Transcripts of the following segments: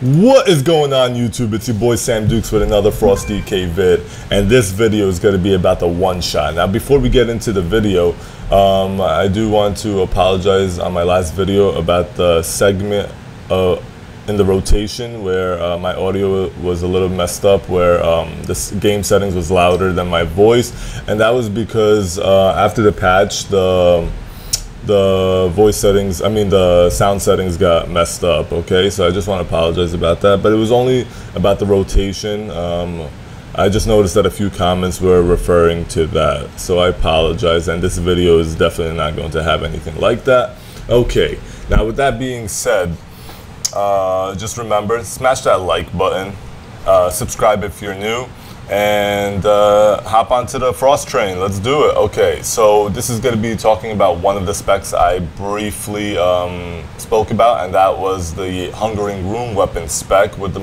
What is going on, YouTube? It's your boy Sam Dukes with another Frost DK vid, and this video is going to be about the one shot. Now, before we get into the video, I do want to apologize on my last video about the segment in the rotation where my audio was a little messed up, where the game settings was louder than my voice, and that was because after the patch, the voice settings, the sound settings got messed up, okay? So I just want to apologize about that, but it was only about the rotation. I just noticed that a few comments were referring to that, so I apologize, and this video is definitely not going to have anything like that. Okay, now with that being said, just remember, smash that like button, subscribe if you're new, and hop onto the Frost train. Let's do it. Okay, so this is going to be talking about one of the specs I briefly spoke about, and that was the Hungering Rune weapon spec with the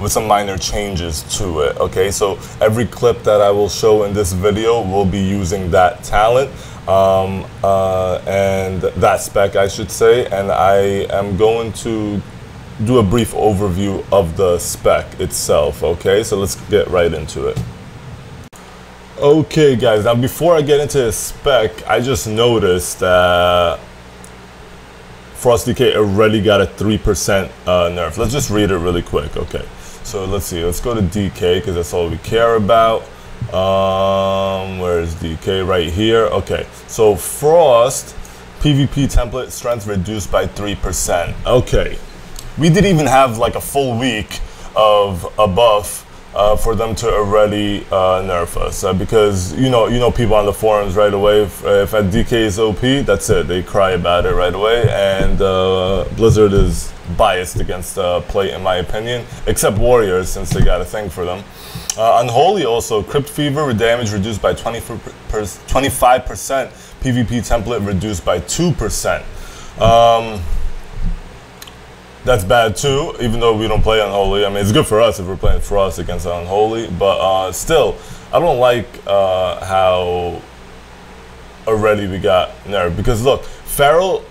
with some minor changes to it. Okay, so every clip that I will show in this video will be using that talent and that spec, I should say, and I am going to do a brief overview of the spec itself. Okay, so let's get right into it. Okay guys, now before I get into the spec, I just noticed that Frost DK already got a 3% nerf. Let's just read it really quick. Okay, so let's see, let's go to DK because that's all we care about. Where's DK? Right here. Okay, so Frost PvP template strength reduced by 3%. Okay, we didn't even have like a full week of a buff for them to already nerf us, because you know people on the forums right away, if a DK is OP, that's it, they cry about it right away, and Blizzard is biased against play in my opinion, except Warriors since they got a thing for them. Unholy also, Crypt Fever damage reduced by 25%, PvP template reduced by 2%. That's bad too, even though we don't play Unholy. I mean, it's good for us if we're playing Frost against Unholy, but still, I don't like how already we got nerfed. Because look, Feral,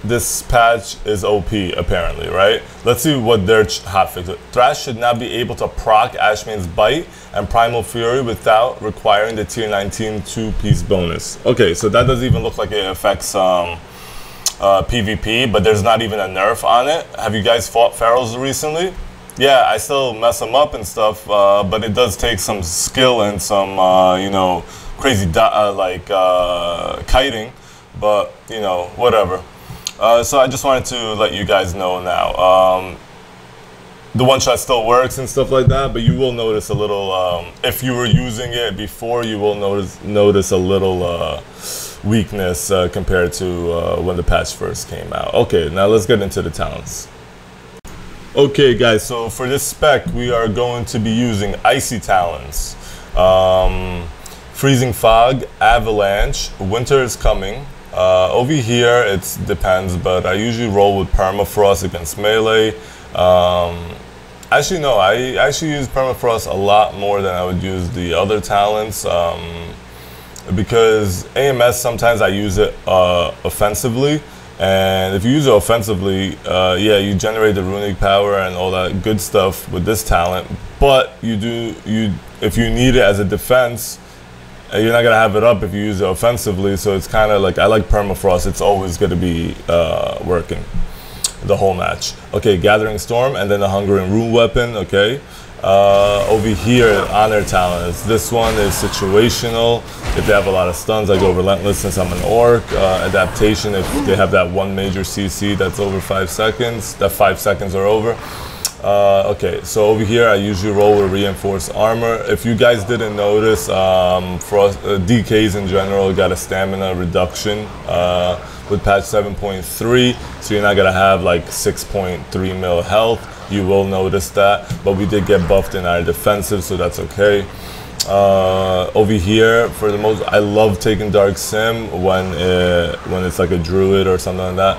this patch is OP apparently, right? Let's see what their hotfix is. Thrash should now be able to proc Ashman's Bite and Primal Fury without requiring the tier 19 2-piece bonus. Okay, so that doesn't even look like it affects PvP, but there's not even a nerf on it. Have you guys fought Ferals recently? Yeah, I still mess them up and stuff, but it does take some skill and some, crazy kiting, but, whatever. So I just wanted to let you guys know now. The one shot still works and stuff like that, but you will notice a little, if you were using it before, you will notice a little weakness compared to when the patch first came out. Okay, now let's get into the talents. Okay guys, so for this spec, we are going to be using Icy Talents. Freezing Fog, Avalanche, Winter is Coming. Over here, it depends, but I usually roll with Permafrost against melee. Actually, no, I actually use Permafrost a lot more than I would use the other talents, because AMS, sometimes I use it offensively, and if you use it offensively, yeah, you generate the runic power and all that good stuff with this talent, but if you need it as a defense, you're not gonna have it up if you use it offensively. So it's kind of like, I like Permafrost, it's always gonna be working the whole match. Okay, Gathering Storm, and then the Hungering Rune weapon. Okay, over here, Honor Talents. This one is situational. If they have a lot of stuns, I go Relentless since I'm an orc. Adaptation, if they have that one major CC that's over 5 seconds, that 5 seconds are over. Okay, so over here I usually roll with Reinforced Armor. If you guys didn't notice, DKs in general got a stamina reduction with patch 7.3, so you're not gonna have like 6.3 mil health. You will notice that, but we did get buffed in our defensive, so that's okay. Over here, for the most, I love taking Dark Sim when it's like a Druid or something like that.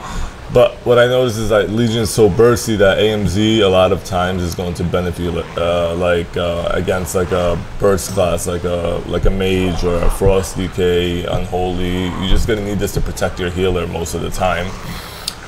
But what I noticed is that Legion is so bursty that AMZ a lot of times is going to benefit against like a burst class, like a mage or a Frost DK, Unholy. You're just gonna need this to protect your healer most of the time.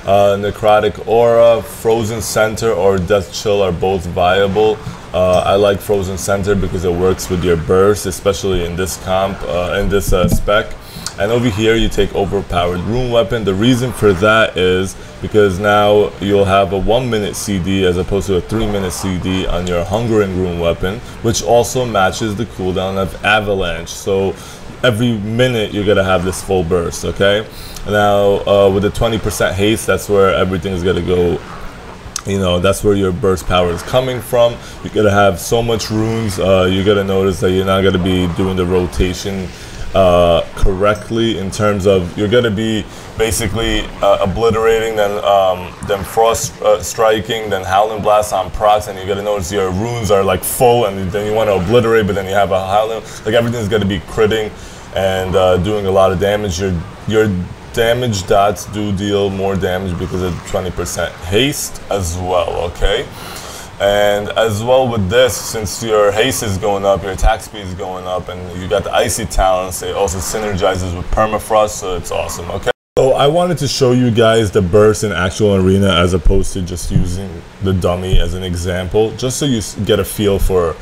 Necrotic Aura, Frozen Center, or Death Chill are both viable. I like Frozen Center because it works with your burst, especially in this comp, in this spec. And over here you take Overpowered Rune Weapon. The reason for that is because now you'll have a 1 minute CD as opposed to a 3 minute CD on your Hungering Rune Weapon, which also matches the cooldown of Avalanche. So every minute you're gonna have this full burst, okay? Now with the 20% haste, that's where everything is gonna go. You know, that's where your burst power is coming from. You're gonna have so much runes. You're gonna notice that you're not gonna be doing the rotation correctly, in terms of you're gonna be basically obliterating, then frost striking, then howling blast on procs, and you're gonna notice your runes are like full, and then you want to obliterate, but then you have a howling, like everything's gonna be critting and doing a lot of damage. Your damage dots do deal more damage because of 20% haste as well, okay? And as well with this, since your haste is going up, your attack speed is going up, and you got the icy talents, it also synergizes with permafrost, so it's awesome, okay? So I wanted to show you guys the burst in actual arena as opposed to just using the dummy as an example, just so you get a feel for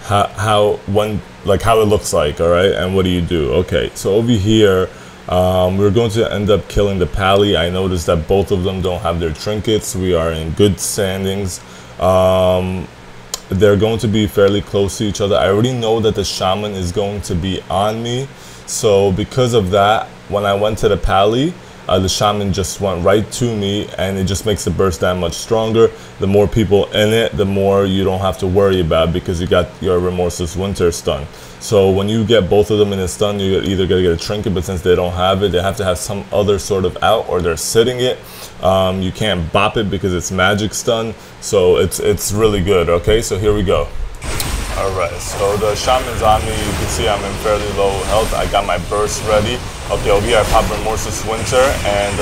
how it looks like, all right? And what do you do? Okay, so over here, we're going to end up killing the Pally. I noticed that both of them don't have their trinkets. We are in good standings. They're going to be fairly close to each other. I already know that the Shaman is going to be on me, so because of that, when I went to the Pally, the Shaman just went right to me, and it just makes the burst that much stronger. The more people in it, the more you don't have to worry about, because you got your Remorseless Winter stun. So when you get both of them in a stun, you're either gonna get a trinket, but since they don't have it, they have to have some other sort of out, or they're sitting it. You can't bop it because it's magic stun, so it's really good. Okay, so here we go. Alright, so the Shaman's on me. You can see I'm in fairly low health. I got my burst ready. Okay, over here I pop Remorseless Winter and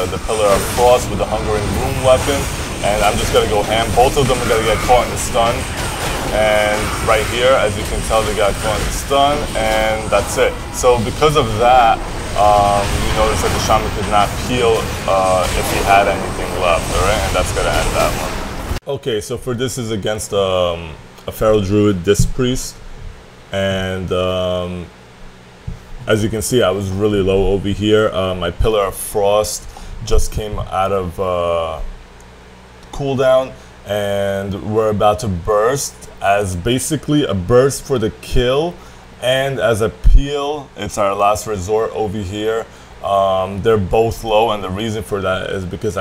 the Pillar of Frost with the Hungering Rune Weapon, and I'm just gonna go ham. Both of them are gonna get caught in the stun, and right here, as you can tell, they got caught in the stun, and that's it. So because of that, you notice that the Shaman could not peel if he had anything left, alright, and that's gonna end that one. Okay, so for this is against a Feral Druid Disc Priest, and as you can see, I was really low over here. My Pillar of Frost just came out of cooldown, and we're about to burst as basically a burst for the kill, and as a peel, it's our last resort over here. They're both low, and the reason for that is because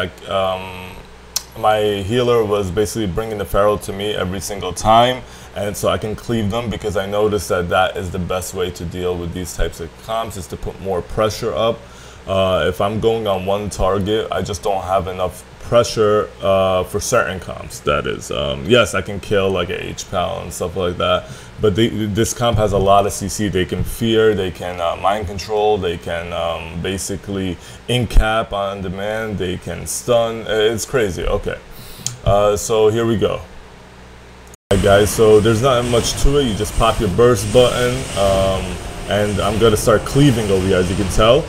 my healer was basically bringing the Feral to me every single time, and so I can cleave them, because I noticed that that is the best way to deal with these types of comps, is to put more pressure up. If I'm going on one target, I just don't have enough pressure for certain comps, that is. Yes, I can kill like a H-Pal and stuff like that, but this comp has a lot of CC. They can fear, they can mind control, they can basically in-cap on demand, they can stun. It's crazy. Okay, so here we go. Alright guys, so there's not much to it. You just pop your burst button, and I'm gonna start cleaving over here, as you can tell.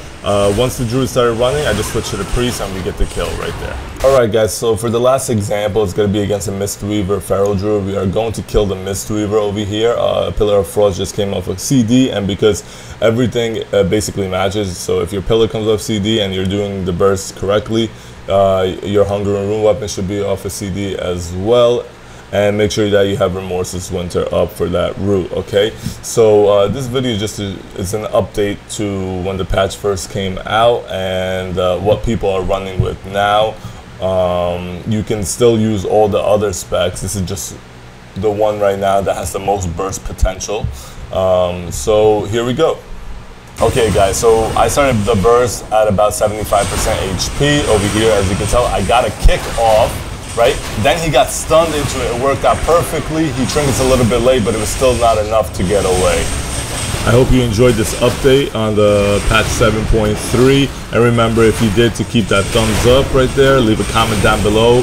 Once the Druid started running, I just switched to the Priest, and we get the kill right there. Alright guys, so for the last example, it's going to be against a Mistweaver Feral Druid. We are going to kill the Mistweaver over here. Pillar of Frost just came off of CD, and because everything basically matches, so if your Pillar comes off CD and you're doing the burst correctly, your Hunger and Rune Weapon should be off of CD as well. And make sure that you have Remorseless Winter up for that route, okay? So this video just is an update to when the patch first came out, and what people are running with now. You can still use all the other specs. This is just the one right now that has the most burst potential. So here we go. Okay guys, so I started the burst at about 75% HP over here. As you can tell, I got a kick off. Right? Then he got stunned into it. It worked out perfectly. He trinkets a little bit late, but it was still not enough to get away. I hope you enjoyed this update on the patch 7.3. And remember, if you did, to keep that thumbs up right there. Leave a comment down below.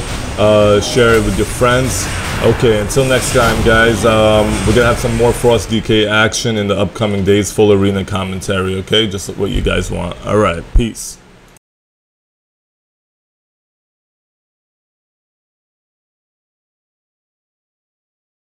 Share it with your friends. Okay, until next time, guys. We're going to have some more Frost DK action in the upcoming days. Full arena commentary, okay? Just what you guys want. All right, peace.